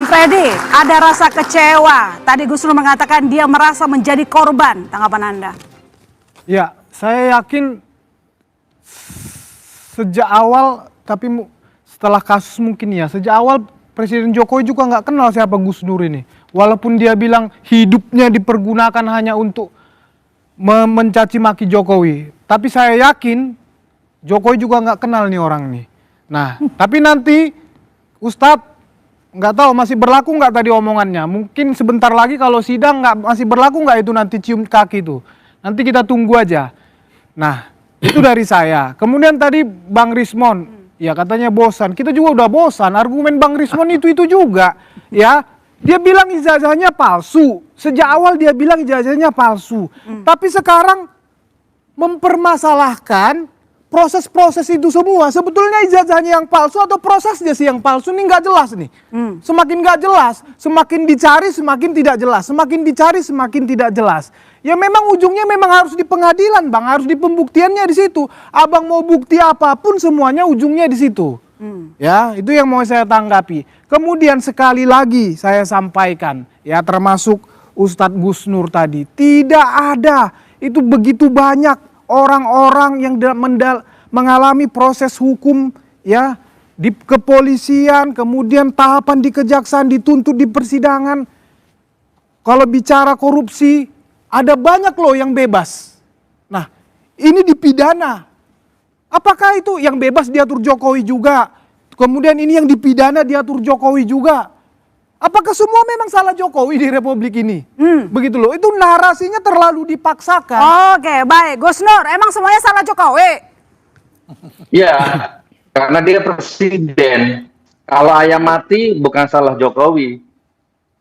Freddy, ada rasa kecewa. Tadi Gus Nur mengatakan dia merasa menjadi korban. Tanggapan Anda? Ya, saya yakin sejak awal, tapi setelah kasus mungkin ya, sejak awal Presiden Jokowi juga nggak kenal siapa Gus Nur ini. Walaupun dia bilang hidupnya dipergunakan hanya untuk mencaci maki Jokowi. Tapi saya yakin Jokowi juga nggak kenal nih orang nih. Nah, tapi nanti Ustadz nggak tahu masih berlaku nggak tadi omongannya. Mungkin sebentar lagi kalau sidang masih berlaku nggak itu nanti cium kaki itu. Nanti kita tunggu aja. Nah, itu dari saya. Kemudian tadi Bang Rismon, ya katanya bosan. Kita juga udah bosan. Argumen Bang Rismon itu juga. Ya, dia bilang ijazahnya palsu. Sejak awal dia bilang ijazahnya palsu. Tapi sekarang mempermasalahkan proses-proses itu semua. Sebetulnya ijazahnya yang palsu atau prosesnya sih yang palsu, ini nggak jelas nih. Semakin nggak jelas, semakin dicari semakin tidak jelas, semakin dicari semakin tidak jelas. Ya memang ujungnya memang harus di pengadilan, Bang, harus di pembuktiannya di situ. Abang mau bukti apapun semuanya ujungnya di situ. Ya, itu yang mau saya tanggapi. Kemudian sekali lagi saya sampaikan, ya termasuk Ustadz Gus Nur tadi, tidak ada itu begitu banyak orang-orang yang mengalami proses hukum ya di kepolisian, kemudian tahapan di kejaksaan, dituntut di persidangan. Kalau bicara korupsi, ada banyak loh yang bebas. Nah, ini dipidana. Apakah itu yang bebas diatur Jokowi juga? Kemudian ini yang dipidana diatur Jokowi juga. Apakah semua memang salah Jokowi di Republik ini? Begitu loh, itu narasinya terlalu dipaksakan. Oke, baik. Gus Nur, emang semuanya salah Jokowi? Ya, karena dia presiden. Kalau ayam mati bukan salah Jokowi.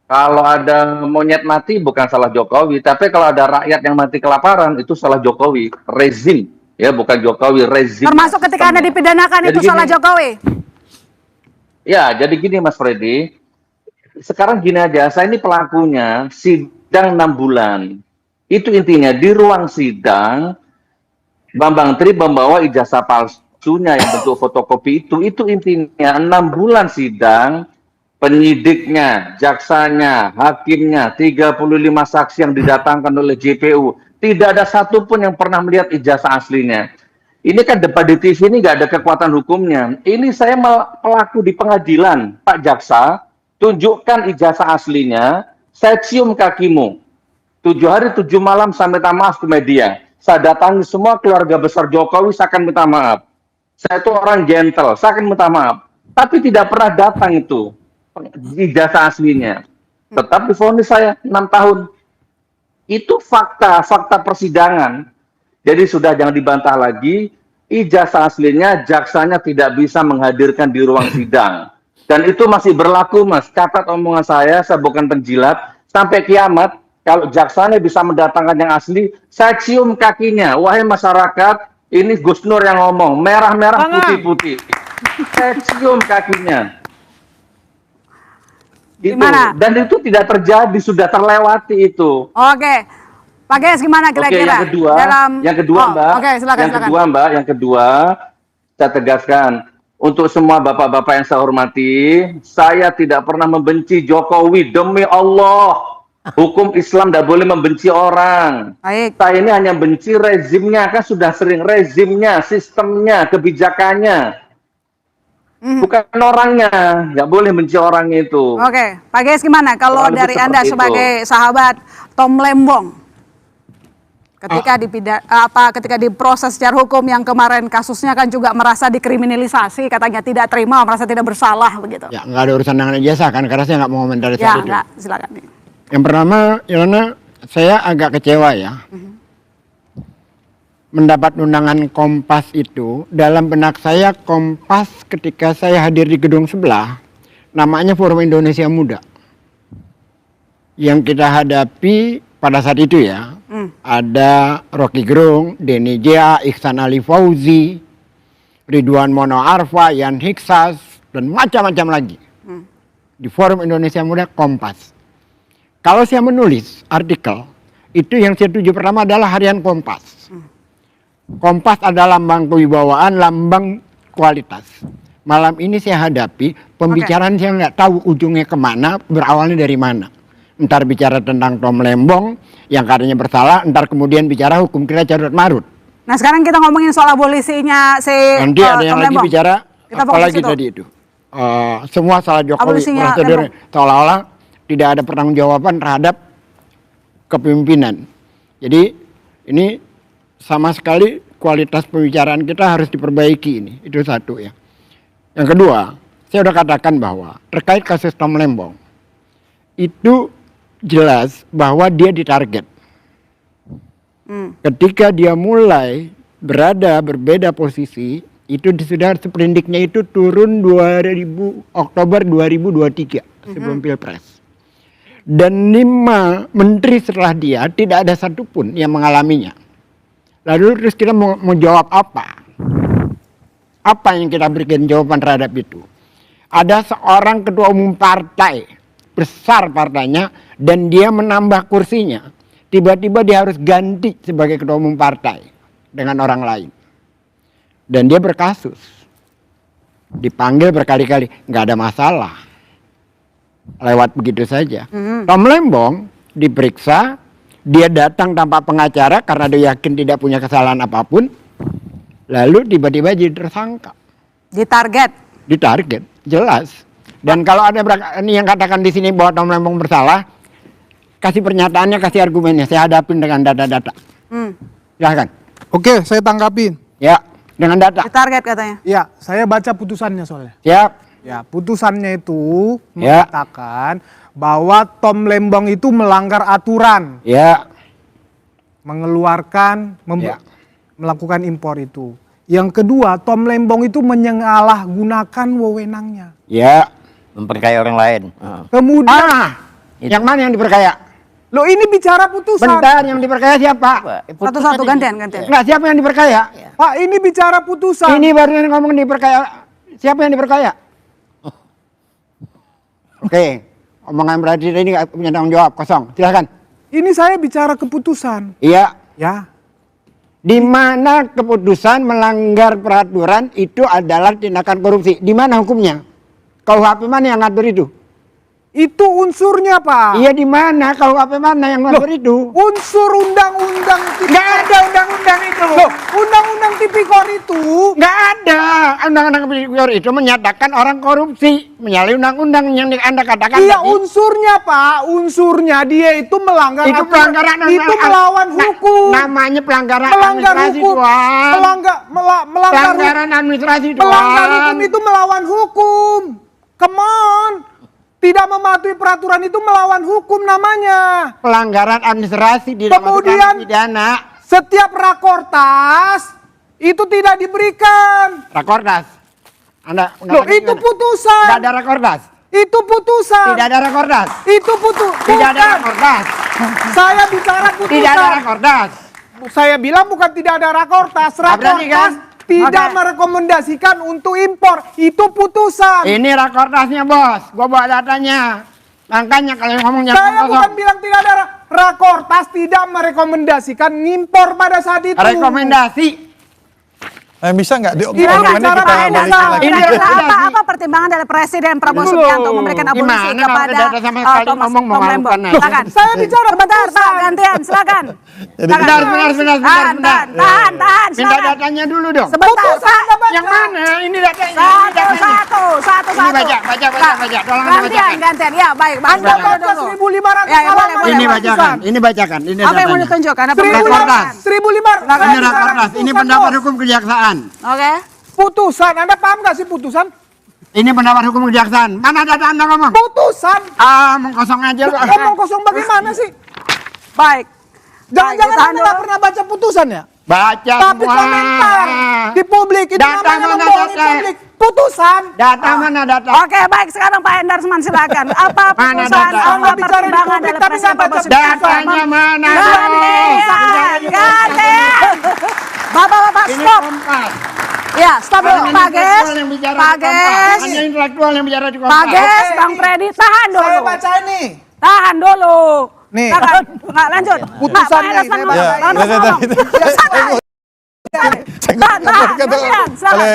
Kalau ada monyet mati bukan salah Jokowi. Tapi kalau ada rakyat yang mati kelaparan itu salah Jokowi. Rezim, ya bukan Jokowi, rezim. Termasuk ketika Anda dipidanakan jadi itu gini, salah Jokowi? Ya, jadi gini Mas Freddy. Sekarang gini aja, saya ini pelakunya sidang 6 bulan. Itu intinya di ruang sidang Bambang Tri membawa ijazah palsunya yang bentuk fotokopi itu intinya 6 bulan sidang, penyidiknya, jaksanya, hakimnya, 35 saksi yang didatangkan oleh JPU. Tidak ada satupun yang pernah melihat ijazah aslinya. Ini kan debat di TV ini nggak ada kekuatan hukumnya. Ini saya pelaku di pengadilan, Pak Jaksa. Tunjukkan ijazah aslinya, saya cium kakimu. 7 hari 7 malam saya minta maaf ke media. Saya datangi semua keluarga besar Jokowi, saya akan minta maaf. Saya itu orang gentle, saya akan minta maaf. Tapi tidak pernah datang itu ijazah aslinya. Tetap divonis saya 6 tahun. Itu fakta persidangan. Jadi sudah jangan dibantah lagi, ijazah aslinya jaksanya tidak bisa menghadirkan di ruang sidang. Dan itu masih berlaku, Mas. Catat omongan saya bukan penjilat. Sampai kiamat, kalau jaksanya bisa mendatangkan yang asli, saya cium kakinya. Wahai masyarakat, ini Gus Nur yang ngomong. Merah-merah, putih-putih. Saya cium kakinya. Itu. Dan itu tidak terjadi, sudah terlewati itu. Oke. Pak Ges, gimana kira-kira? Oke, yang kedua, Mbak. Oke, silakan. Yang kedua, saya tegaskan. Untuk semua bapak-bapak yang saya hormati, saya tidak pernah membenci Jokowi, demi Allah. Hukum Islam tidak boleh membenci orang. Baik. Saya ini hanya benci rezimnya, kan sudah sering rezimnya, sistemnya, kebijakannya. Bukan orangnya, nggak boleh benci orang itu. Oke, Pak Ges gimana kalau dari Anda sebagai sahabat Tom Lembong? Ketika diproses secara hukum yang kemarin kasusnya kan juga merasa dikriminalisasi, katanya tidak terima, merasa tidak bersalah begitu. Ya nggak ada urusan dengan ijazah kan, karena saya nggak mau komentari soal itu. Silakan. Yang pertama, Ilona, saya agak kecewa ya. Mendapat undangan Kompas itu, dalam benak saya Kompas ketika saya hadir di gedung sebelah, namanya Forum Indonesia Muda. Yang kita hadapi pada saat itu ya, ada Rocky Gerung, Denny Jea, Ihsan Ali Fauzi, Ridwan Mono Arfa, Yan Hiksas, dan macam-macam lagi. Di Forum Indonesia Muda Kompas. Kalau saya menulis artikel, itu yang saya tuju pertama adalah harian Kompas. Kompas adalah lambang kewibawaan, lambang kualitas. Malam ini saya hadapi Pembicaraan saya nggak tahu ujungnya kemana, berawalnya dari mana. Entar bicara tentang Tom Lembong yang katanya bersalah, entar kemudian bicara hukum kita carut marut. Nah sekarang kita ngomongin soal abolisinya si Nanti ada yang Tom lagi Lembong. bicara, Kita fokus apalagi situ. tadi itu. Semua salah Jokowi, Abolisinya prosedur Lembong. seolah-olah tidak ada pertanggungjawaban terhadap kepemimpinan. Jadi ini sama sekali kualitas pembicaraan kita harus diperbaiki ini. Itu satu ya. Yang kedua, saya sudah katakan bahwa terkait kasus Tom Lembong itu jelas bahwa dia ditarget. Ketika dia mulai berbeda posisi, itu sudah sprindiknya itu turun Oktober 2023 sebelum Pilpres. Dan 5 menteri setelah dia tidak ada satupun yang mengalaminya. Lalu terus kita mau jawab apa? Apa yang kita berikan jawaban terhadap itu? Ada seorang ketua umum partai, besar partainya, dan dia menambah kursinya. Tiba-tiba dia harus ganti sebagai ketua umum partai dengan orang lain. Dan dia berkasus. Dipanggil berkali-kali, nggak ada masalah. Lewat begitu saja. Tom Lembong diperiksa, dia datang tanpa pengacara karena dia yakin tidak punya kesalahan apapun. Lalu tiba-tiba jadi tersangka. Ditarget, jelas. Dan kalau ada ini yang katakan di sini bahwa Tom Lembong bersalah, kasih pernyataannya, kasih argumennya, saya hadapin dengan data-data. Silahkan. Oke, saya tanggapin. Ya, dengan data. Ditarget katanya. Ya, saya baca putusannya soalnya. Siap. Ya, putusannya itu Ya. mengatakan bahwa Tom Lembong itu melanggar aturan, Ya. mengeluarkan, Ya. melakukan impor itu. Yang kedua, Tom Lembong itu menyalahgunakan wewenangnya. Ya. Memperkaya orang lain. Kemudian, Yang mana yang diperkaya? loh ini bicara putusan. Bentar, yang diperkaya siapa? Satu-satu gantian. Enggak, siapa yang diperkaya? Pak, ini bicara putusan. Ini baru yang ngomong diperkaya. Siapa yang diperkaya? Oke, omongan berarti ini nggak punya tanggung jawab, kosong. Silahkan. Ini saya bicara keputusan. Iya. Ya, Di mana keputusan melanggar peraturan itu adalah tindakan korupsi. Di mana hukumnya? KUHP mana yang ngatur itu? itu unsurnya Pak. Iya, di mana? KUHP mana yang ngatur itu? Unsur undang-undang Nggak ada undang-undang itu. Loh, undang-undang tipikor itu. Nggak ada. Undang-undang tipikor itu menyatakan orang korupsi. Menyalahi undang-undang yang Anda katakan Iya, tadi. unsurnya Pak. Unsurnya dia itu melanggar Itu aturan. pelanggaran Itu melawan hukum. Namanya pelanggaran Melanggar administrasi hukum. doang. Melanggar Pelanggaran administrasi doang. Melanggar hukum itu melawan hukum. Come on. Tidak mematuhi peraturan itu melawan hukum namanya. Pelanggaran administrasi tidak masuk Kemudian ranah pidana. setiap rakortas itu tidak diberikan. Rakordas. Anda Loh, itu putusan. Tidak ada rakordas. Itu putusan. Tidak ada rakordas. Itu putusan. Tidak ada rakordas. Saya bicara putusan. Tidak ada rakordas. Saya bilang bukan tidak ada rakortas. berarti kan? Tidak Oke. merekomendasikan untuk impor. Itu putusan. Ini rakordasnya, Bos. Gua bawa datanya. Makanya kalau ngomongnya Saya bukan bilang tidak ada rakortas, tidak merekomendasikan ngimpor pada saat itu. rekomendasi. Bisa nggak Ini diomongannya bicara kita Pak balik Endar. lagi? Ini Kira-kira rekomendasi. apa pertimbangan dari Presiden Prabowo Dulu. Subianto memberikan abolisi Gimana kalau kepada tidak ada sama sekali Tom ngomong mau Lembong? melakukan aja? Silakan. Saya bicara Sebentar Pak, putusan. gantian, silakan. Jadi Silakan. Sebentar. Tahan, Minta silakan. datanya dulu dong. Sebentar, Pak. Yang mana? Ini datanya. Satu. Ini baca. Tolong Gantian. dibacakan. Ya, baik. Anda baca 1.500 Ya, boleh, halaman boleh. Ini bacakan. Ini bacakan. Ini Apa yang mau datanya. ditunjukkan? Apa 1.500. 1.500. Ini rakordas. Ini pendapat hukum kejaksaan. Oke. Putusan. Anda paham gak sih putusan? Ini pendapat hukum kejaksaan. Mana data Anda ngomong? Putusan. Mengkosong aja lu. Ngomong kosong bagaimana sih? Baik. Jangan-jangan tahan Anda dulu. nggak pernah baca putusan ya? Baca Tapi semua. komentar di publik itu Data namanya mana membohongi data? publik. Putusan. Data mana data? Oke, baik. Sekarang Pak Endarsman silakan. Apa Mana putusan data? apa Anda bicara di pertimbangan publik dari tapi Presiden nggak baca Prabowo Subianto? Datanya mana? Gantian. Bapak-bapak Ini stop. Kompas. Ya, stop dulu. Hanya Pak Ges. intelektual yang bicara Pak di Kompas. Ges. Hanya intelektual yang bicara di Pak Kompas. Ges, Oke, Bang ini. Freddy, tahan dulu. Saya baca ini. Tahan dulu. Nih. Silakan. Nggak, lanjut. Putusannya Pak Endarsman ini, dulu. saya baca. Langsung ngomong. Santai.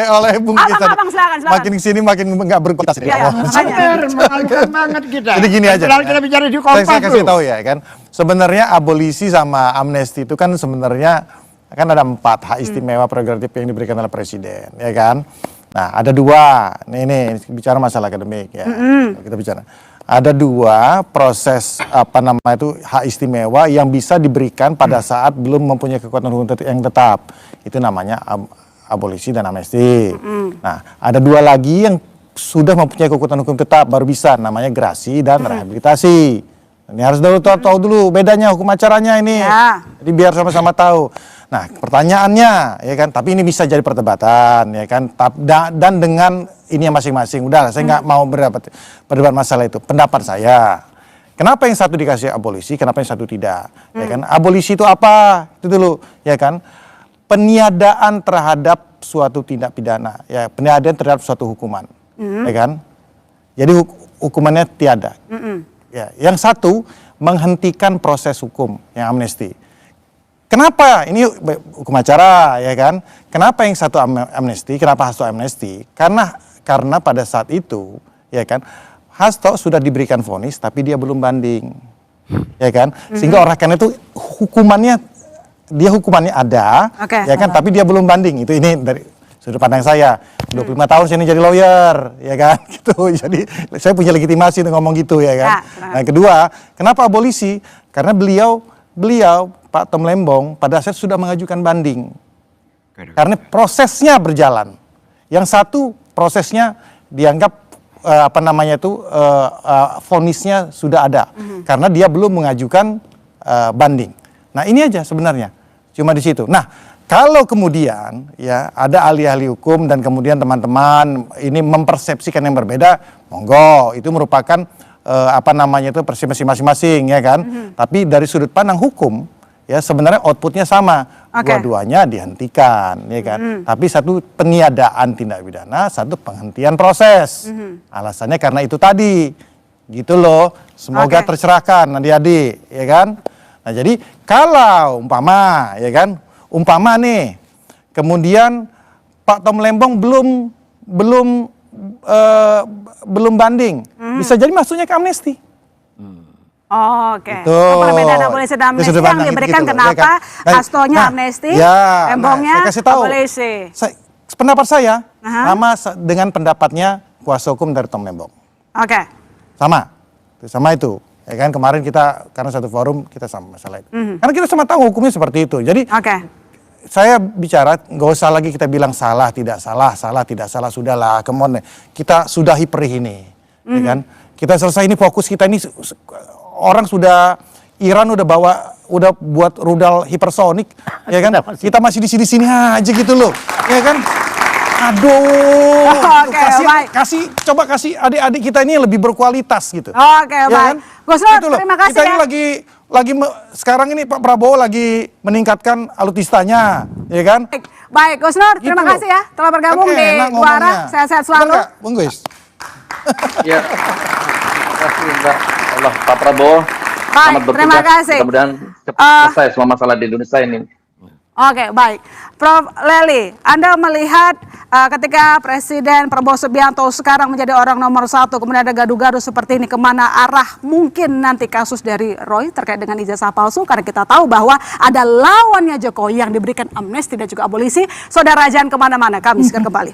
oleh Bung Kis tadi. Abang, silakan. Makin sini makin nggak berkualitas. Benar, mengalihkan banget kita. Jadi gini aja. Padahal kita bicara di Kompas Saya kasih tuh. tahu ya kan. Sebenarnya abolisi sama amnesti itu kan sebenarnya kan ada 4 hak istimewa prerogatif yang diberikan oleh presiden, ya kan. Nah, ada 2. Ini bicara masalah akademik ya. Kita bicara. Ada 2 proses hak istimewa yang bisa diberikan pada saat belum mempunyai kekuatan hukum yang tetap. Itu namanya abolisi dan amnesti. Nah, ada 2 lagi yang sudah mempunyai kekuatan hukum tetap baru bisa, namanya gerasi dan rehabilitasi. Ini harus tahu dulu bedanya hukum acaranya ini. Ya. Jadi biar sama-sama tahu. Nah, pertanyaannya ya kan, tapi ini bisa jadi perdebatan ya kan, dan dengan ini masing-masing. Udah, saya nggak mau berdebat masalah itu. Pendapat saya, kenapa yang satu dikasih abolisi, kenapa yang satu tidak? Ya kan, abolisi itu apa? Itu dulu, ya kan? Peniadaan terhadap suatu tindak pidana, ya, peniadaan terhadap suatu hukuman, ya kan? Jadi hukumannya tiada. Ya, yang satu menghentikan proses hukum, yang amnesti. Kenapa? Ini hukum acara, ya kan? Kenapa yang satu amnesti? Kenapa Hasto amnesti? Karena pada saat itu, ya kan, Hasto sudah diberikan vonis, tapi dia belum banding, ya kan? Sehingga oleh karena itu hukumannya ada, ya kan? Tapi dia belum banding. Itu ini dari sudut pandang saya. 25 tahun saya ini jadi lawyer, ya kan? Gitu. Jadi saya punya legitimasi untuk ngomong gitu, ya kan? Nah, kedua, kenapa abolisi? Karena beliau Pak Tom Lembong pada saat sudah mengajukan banding. Karena prosesnya berjalan. Yang satu prosesnya dianggap vonisnya sudah ada. Karena dia belum mengajukan banding. Nah, ini aja sebenarnya. Cuma di situ. Nah, kalau kemudian ya ada ahli-ahli hukum dan kemudian teman-teman ini mempersepsikan yang berbeda, monggo, itu merupakan persepsi masing-masing, ya kan. Tapi dari sudut pandang hukum, ya sebenarnya outputnya sama, dua-duanya dihentikan, ya kan. Tapi satu peniadaan tindak pidana, satu penghentian proses. Alasannya karena itu tadi, gitu loh. Semoga tercerahkan adik-adik, ya kan. Nah, jadi kalau umpama nih, kemudian Pak Tom Lembong belum banding, bisa jadi masuknya ke amnesti. Oke. Perbedaan abolisi dan amnesti yang diberikan gitu, kenapa ya kan? Hastonya amnesti, Lembongnya abolisi. Pendapat saya sama dengan pendapatnya kuasa hukum dari Tom Lembong. Oke. Sama itu. Ya kan, kemarin kita karena satu forum kita sama masalah itu. Karena kita sama tahu hukumnya seperti itu. Jadi saya bicara, nggak usah lagi kita bilang salah tidak salah, sudahlah, come on, kita sudahi perih ini, ya kan? Kita selesai ini, fokus kita ini, orang sudah, Iran udah buat rudal hipersonik, ya kan? Kita masih di sini aja gitu loh, ya kan? Aduh, coba kasih adik-adik kita ini yang lebih berkualitas gitu. Ya baik. Kan? Gus Nur, gitu terima kasih kita ya. Ini sekarang ini Pak Prabowo lagi meningkatkan alutistanya, ya kan? Baik, Gus Nur, terima kasih ya telah bergabung di Suara. Sehat-sehat selalu. Bung Gus. Ya, terima kasih Mbak. Allah, Pak Prabowo. Baik, terima kasih. Mudah-mudahan cepat selesai semua masalah di Indonesia ini. Oke, baik. Prof. Lely, Anda melihat ketika Presiden Prabowo Subianto sekarang menjadi orang nomor 1, kemudian ada gaduh-gaduh seperti ini, kemana arah mungkin nanti kasus dari Roy terkait dengan ijazah palsu, karena kita tahu bahwa ada lawannya Jokowi yang diberikan amnesti dan juga abolisi. Saudara jangan kemana-mana, kami segera kembali.